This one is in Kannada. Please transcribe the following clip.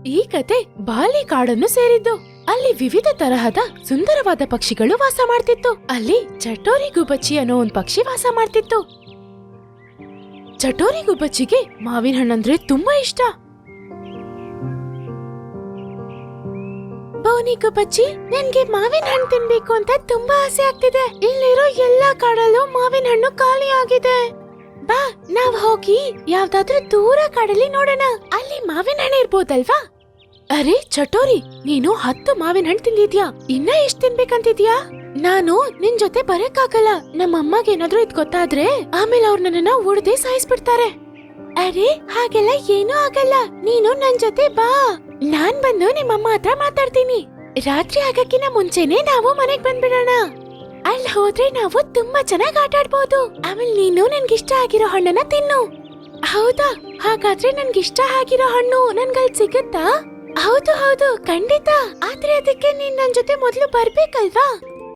ಈ ಕತೆ ಬಾಲಿ ಕಾಡನ್ನು ಸೇರಿದ್ದು. ಅಲ್ಲಿ ವಿವಿಧ ತರಹದ ಸುಂದರವಾದ ಪಕ್ಷಿಗಳು ವಾಸ ಮಾಡ್ತಿತ್ತು. ಅಲ್ಲಿ ಚಟೋರಿ ಗುಬ್ಬಚ್ಚಿ ಅನ್ನೋ ಒಂದ್ ಪಕ್ಷಿ ವಾಸ ಮಾಡ್ತಿತ್ತು. ಚಟೋರಿ ಗುಬ್ಬಚ್ಚಿಗೆ ಮಾವಿನ ಹಣ್ಣಂದ್ರೆ ತುಂಬಾ ಇಷ್ಟ. ಬೋನಿ ಗುಬ್ಬಚ್ಚಿ, ನನ್ಗೆ ಮಾವಿನ ಹಣ್ಣು ತಿನ್ಬೇಕು ಅಂತ ತುಂಬಾ ಆಸೆ ಆಗ್ತಿದೆ. ಇಲ್ಲಿರೋ ಎಲ್ಲಾ ಕಾಡಲ್ಲೂ ಮಾವಿನ ಹಣ್ಣು ಖಾಲಿ ಆಗಿದೆ. ಬಾ, ನಾವ್ ಹೋಗಿ ಯಾವ್ದಾದ್ರೂ ದೂರ ಕಾಡಲ್ಲಿ ನೋಡೋಣ. ಅಲ್ಲಿ ಮಾವಿನ ಹಣ್ಣು ಇರ್ಬೋದಲ್ವಾ? ಅರೆ ಚಟೋರಿ, ನೀನು 10 ಮಾವಿನ ಹಣ್ಣು ತಿಂದಿದ್ಯಾ. ಇನ್ನ ಎಷ್ಟ್ ತಿನ್ಬೇಕಂತಿದ್ಯಾ? ನಾನು ನಿನ್ ಜೊತೆ ಬರಕ್ಕಾಗಲ್ಲ. ನಮ್ಮಮ್ಮಗೆ ಏನಾದ್ರೂ ಇದ್ ಗೊತ್ತಾದ್ರೆ ಆಮೇಲೆ ಅವ್ರು ನನ್ನನ್ನ ಉಡ್ದೆ ಸಾಯಿಸ್ಬಿಡ್ತಾರೆ. ಅರೆ ಹಾಗೆಲ್ಲ ಏನೂ ಆಗಲ್ಲ, ನೀನು ನನ್ ಜೊತೆ ಬಾ. ನಾನ್ ಬಂದು ನಿಮ್ಮಮ್ಮ ಹತ್ರ ಮಾತಾಡ್ತೀನಿ. ರಾತ್ರಿ ಆಗಕ್ಕಿನ ಮುಂಚೆನೆ ನಾವು ಮನೆಗ್ ಬಂದ್ಬಿಡೋಣ. ಅಲ್ಲಿ ಹೋದ್ರೆ ನಾವು ತುಂಬಾ ಚೆನ್ನಾಗ್ ಆಟ ಆಡ್ಬೋದು. ಆಮೇಲೆ ನೀನು ನನ್ಗಿಷ್ಟ ಆಗಿರೋ ಹಣ್ಣನ್ನ ತಿನ್ನು. ಹೌದಾ? ಹಾಗಾದ್ರೆ ನನ್ಗಿಷ್ಟ ಆಗಿರೋ ಹಣ್ಣು ನನ್ಗಲ್ ಸಿಗತ್ತಾ? ಹೌದು ಹೌದು, ಖಂಡಿತ. ಆದ್ರೆ ಅದಕ್ಕೆ ನೀನ್ ನನ್ ಜೊತೆ ಮೊದ್ಲು ಬರ್ಬೇಕಲ್ವಾ?